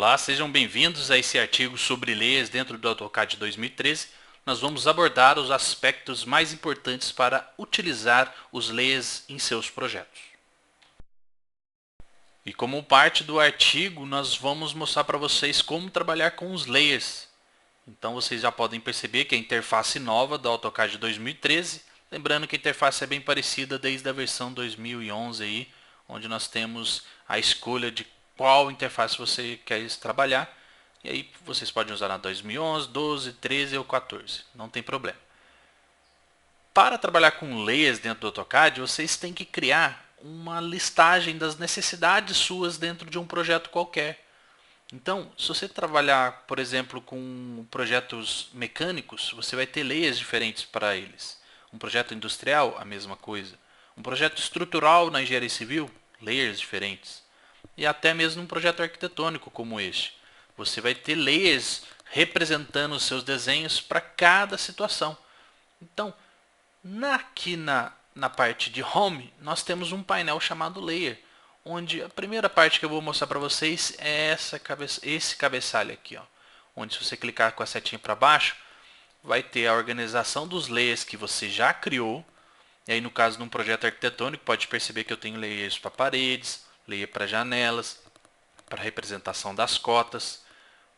Olá, sejam bem-vindos a esse artigo sobre layers dentro do AutoCAD 2013. Nós vamos abordar os aspectos mais importantes para utilizar os layers em seus projetos. E como parte do artigo, nós vamos mostrar para vocês como trabalhar com os layers. Então vocês já podem perceber que a interface nova do AutoCAD 2013, lembrando que a interface é bem parecida desde a versão 2011 aí, onde nós temos a escolha de qual interface você quer trabalhar. E aí vocês podem usar na 2011, 12, 13 ou 14, não tem problema. Para trabalhar com layers dentro do AutoCAD, vocês têm que criar uma listagem das necessidades suas dentro de um projeto qualquer. Então, se você trabalhar, por exemplo, com projetos mecânicos, você vai ter layers diferentes para eles. Um projeto industrial, a mesma coisa. Um projeto estrutural na engenharia civil, layers diferentes. E até mesmo um projeto arquitetônico como este. Você vai ter layers representando os seus desenhos para cada situação. Então, aqui na parte de Home, nós temos um painel chamado Layer, onde a primeira parte que eu vou mostrar para vocês é esse cabeçalho aqui, ó, onde se você clicar com a setinha para baixo, vai ter a organização dos layers que você já criou. E aí no caso de um projeto arquitetônico, pode perceber que eu tenho layers para paredes, layer para janelas, para representação das cotas,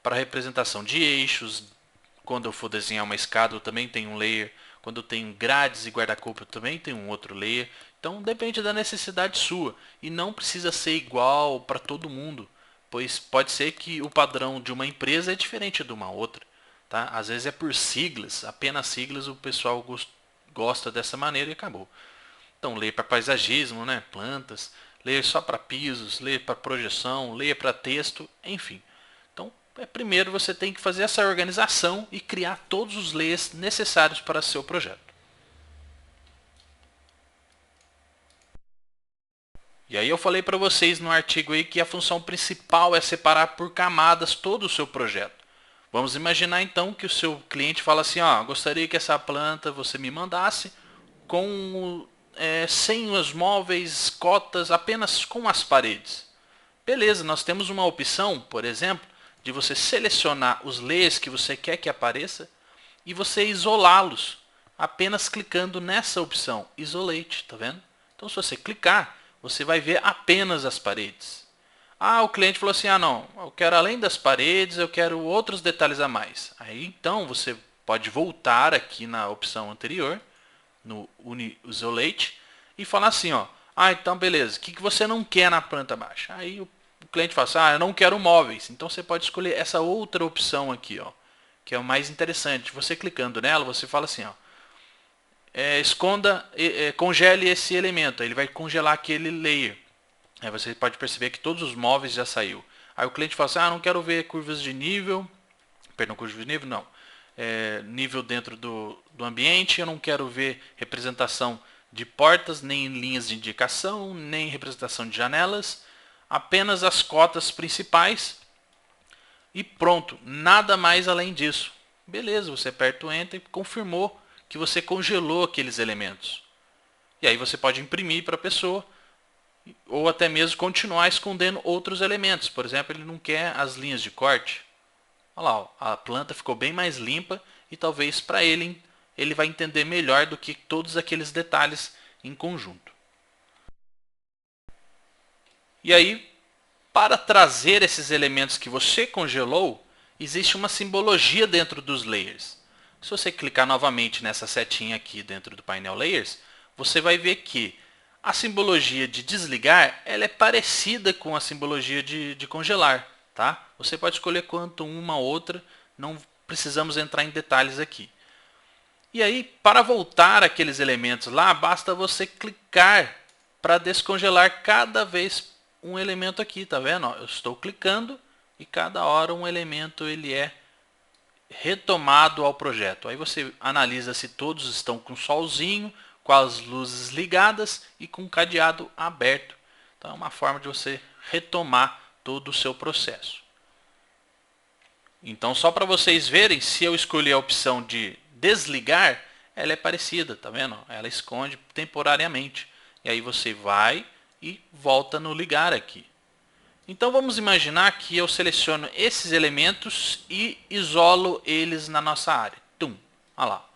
para representação de eixos. Quando eu for desenhar uma escada, eu também tenho um layer. Quando eu tenho grades e guarda-corpo, eu também tenho um outro layer. Então depende da necessidade sua e não precisa ser igual para todo mundo, pois pode ser que o padrão de uma empresa é diferente de uma outra. Tá? Às vezes é por siglas, apenas siglas, o pessoal gosta dessa maneira e acabou. Então layer para paisagismo, né? Plantas, layer só para pisos, layer para projeção, layer para texto, enfim. Então primeiro você tem que fazer essa organização e criar todos os layers necessários para seu projeto. E aí eu falei para vocês no artigo aí que a função principal é separar por camadas todo o seu projeto. Vamos imaginar então que o seu cliente fala assim, ó, gostaria que essa planta você me mandasse sem os móveis, cotas, apenas com as paredes. Beleza, nós temos uma opção, por exemplo, de você selecionar os layers que você quer que apareça e você isolá-los, apenas clicando nessa opção, Isolate, tá vendo? Então se você clicar, você vai ver apenas as paredes. O cliente falou assim, não, eu quero além das paredes, eu quero outros detalhes a mais. Aí então você pode voltar aqui na opção anterior, no Isolate, e falar assim, ó, então beleza, o que você não quer na planta baixa? Aí o cliente fala assim, eu não quero móveis. Então você pode escolher essa outra opção aqui, ó, que é o mais interessante. Você clicando nela, você fala assim, ó, congele esse elemento. Aí ele vai congelar aquele layer. Aí você pode perceber que todos os móveis já saiu. Aí o cliente fala assim, não quero ver curvas de nível. Perdão, curvas de nível não. Nível dentro do ambiente. Eu não quero ver representação de portas, nem linhas de indicação, nem representação de janelas. Apenas as cotas principais. E pronto, nada mais além disso. Beleza, você aperta o Enter e confirmou que você congelou aqueles elementos. E aí você pode imprimir para a pessoa ou até mesmo continuar escondendo outros elementos. Por exemplo, ele não quer as linhas de corte. Olha lá, a planta ficou bem mais limpa e talvez para ele vai entender melhor do que todos aqueles detalhes em conjunto. E aí, para trazer esses elementos que você congelou, existe uma simbologia dentro dos layers. Se você clicar novamente nessa setinha aqui dentro do painel Layers, você vai ver que a simbologia de desligar ela é parecida com a simbologia de congelar. Tá? Você pode escolher quanto uma ou outra, não precisamos entrar em detalhes aqui. E aí, para voltar aqueles elementos lá, basta você clicar para descongelar cada vez um elemento aqui, tá vendo? Eu estou clicando e cada hora um elemento ele é retomado ao projeto. Aí você analisa se todos estão com solzinho, com as luzes ligadas e com o cadeado aberto. Então é uma forma de você retomar todo o seu processo. Então só para vocês verem, se eu escolher a opção de desligar, ela é parecida, tá vendo? Ela esconde temporariamente. E aí você vai e volta no ligar aqui. Então vamos imaginar que eu seleciono esses elementos e isolo eles na nossa área. Tum, olha lá,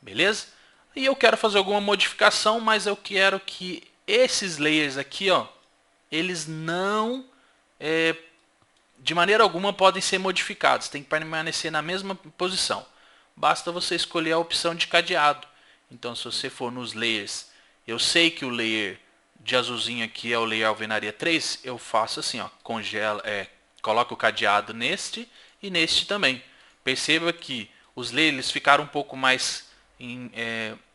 beleza? E eu quero fazer alguma modificação, mas eu quero que esses layers aqui, ó, eles não, de maneira alguma, podem ser modificados. Tem que permanecer na mesma posição. Basta você escolher a opção de cadeado. Então, se você for nos layers, eu sei que o layer de azulzinho aqui é o layer alvenaria 3, eu faço assim, ó, coloco o cadeado neste e neste também. Perceba que os layers ficaram um pouco mais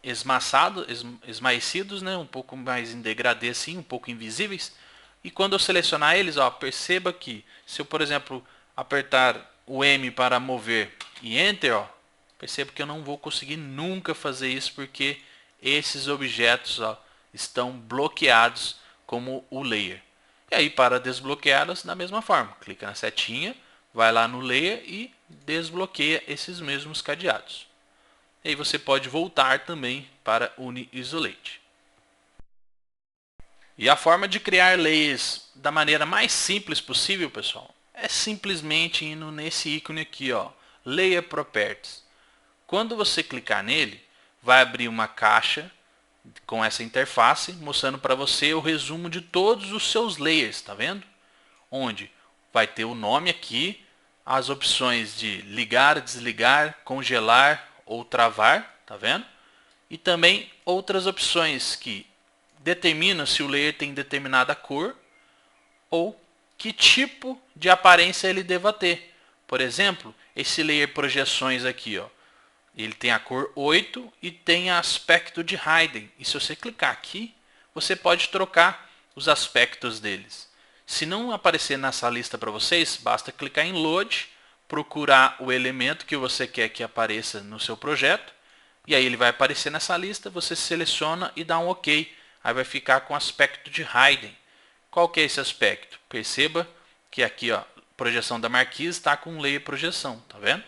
esmaecidos, né? Um pouco mais em degradê assim, um pouco invisíveis. E quando eu selecionar eles, ó, perceba que se eu, por exemplo, apertar o M para mover e Enter, ó, perceba que eu não vou conseguir nunca fazer isso porque esses objetos, ó, estão bloqueados como o layer. E aí, para desbloqueá-los, da mesma forma, clica na setinha, vai lá no layer e desbloqueia esses mesmos cadeados. E aí você pode voltar também para Uni Isolate. E a forma de criar layers da maneira mais simples possível, pessoal, é simplesmente indo nesse ícone aqui, ó, Layer Properties. Quando você clicar nele, vai abrir uma caixa com essa interface, mostrando para você o resumo de todos os seus layers, tá vendo? Onde vai ter o nome aqui, as opções de ligar, desligar, congelar ou travar, tá vendo? E também outras opções que determinam se o layer tem determinada cor ou que tipo de aparência ele deva ter. Por exemplo, esse layer projeções aqui, ó, ele tem a cor 8 e tem aspecto de Hidden. E se você clicar aqui, você pode trocar os aspectos deles. Se não aparecer nessa lista para vocês, basta clicar em Load, procurar o elemento que você quer que apareça no seu projeto. E aí ele vai aparecer nessa lista, você seleciona e dá um OK. Aí vai ficar com aspecto de Hidden. Qual que é esse aspecto? Perceba que aqui, ó, projeção da marquise está com layer projeção, tá vendo?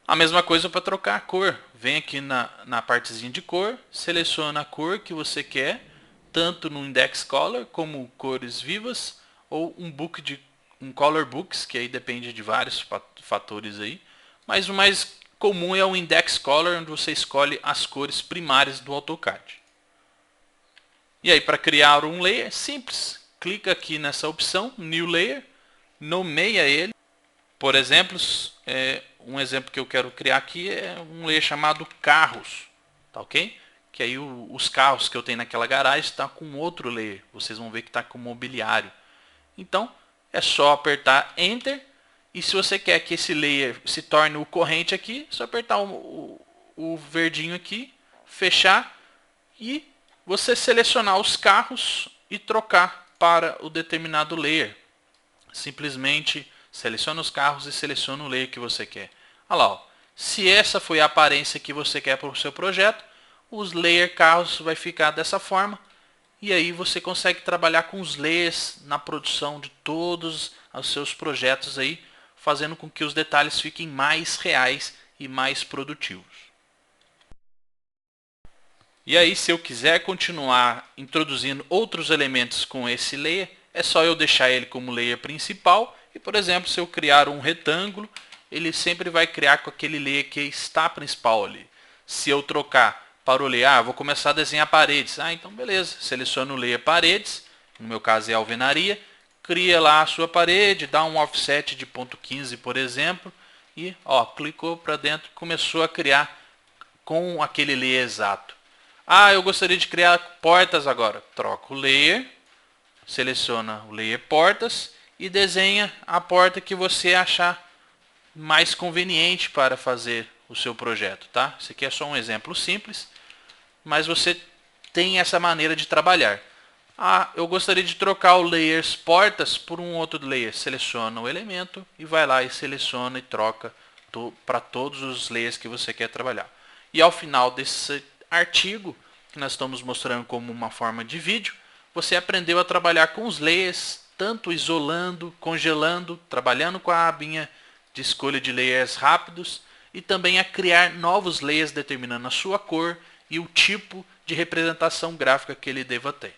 A mesma coisa para trocar a cor. Vem aqui na partezinha de cor, seleciona a cor que você quer, tanto no Index Color como cores vivas, ou um Color Books, que aí depende de vários fatores aí. Mas o mais comum é o Index Color, onde você escolhe as cores primárias do AutoCAD. E aí, para criar um layer, simples. Clica aqui nessa opção, New Layer, nomeia ele. Por exemplo, um exemplo que eu quero criar aqui é um layer chamado carros, tá ok? Que aí os carros que eu tenho naquela garagem está com outro layer. Vocês vão ver que está com mobiliário. Então, é só apertar Enter. E se você quer que esse layer se torne o corrente aqui, é só apertar o verdinho aqui, fechar e você selecionar os carros e trocar para o determinado layer. Simplesmente seleciona os carros e seleciona o layer que você quer. Olha lá, ó. Se essa foi a aparência que você quer para o seu projeto, os layer carros vai ficar dessa forma. E aí você consegue trabalhar com os layers na produção de todos os seus projetos aí, fazendo com que os detalhes fiquem mais reais e mais produtivos. E aí, se eu quiser continuar introduzindo outros elementos com esse layer, é só eu deixar ele como layer principal. E, por exemplo, se eu criar um retângulo, ele sempre vai criar com aquele layer que está principal ali. Se eu trocar para o layer, vou começar a desenhar paredes. Então beleza, seleciono o layer paredes, no meu caso é alvenaria, cria lá a sua parede, dá um offset de 0,15, por exemplo, e ó, clicou para dentro, começou a criar com aquele layer exato. Eu gostaria de criar portas agora. Troca o layer, seleciona o layer portas e desenha a porta que você achar mais conveniente para fazer o seu projeto, tá? Esse aqui é só um exemplo simples, mas você tem essa maneira de trabalhar. Eu gostaria de trocar o layers portas por um outro layer. Seleciona o elemento e vai lá e seleciona e troca para todos os layers que você quer trabalhar. E ao final desse artigo, que nós estamos mostrando como uma forma de vídeo, você aprendeu a trabalhar com os layers, tanto isolando, congelando, trabalhando com a abinha de escolha de layers rápidos e também a criar novos layers determinando a sua cor e o tipo de representação gráfica que ele deva ter.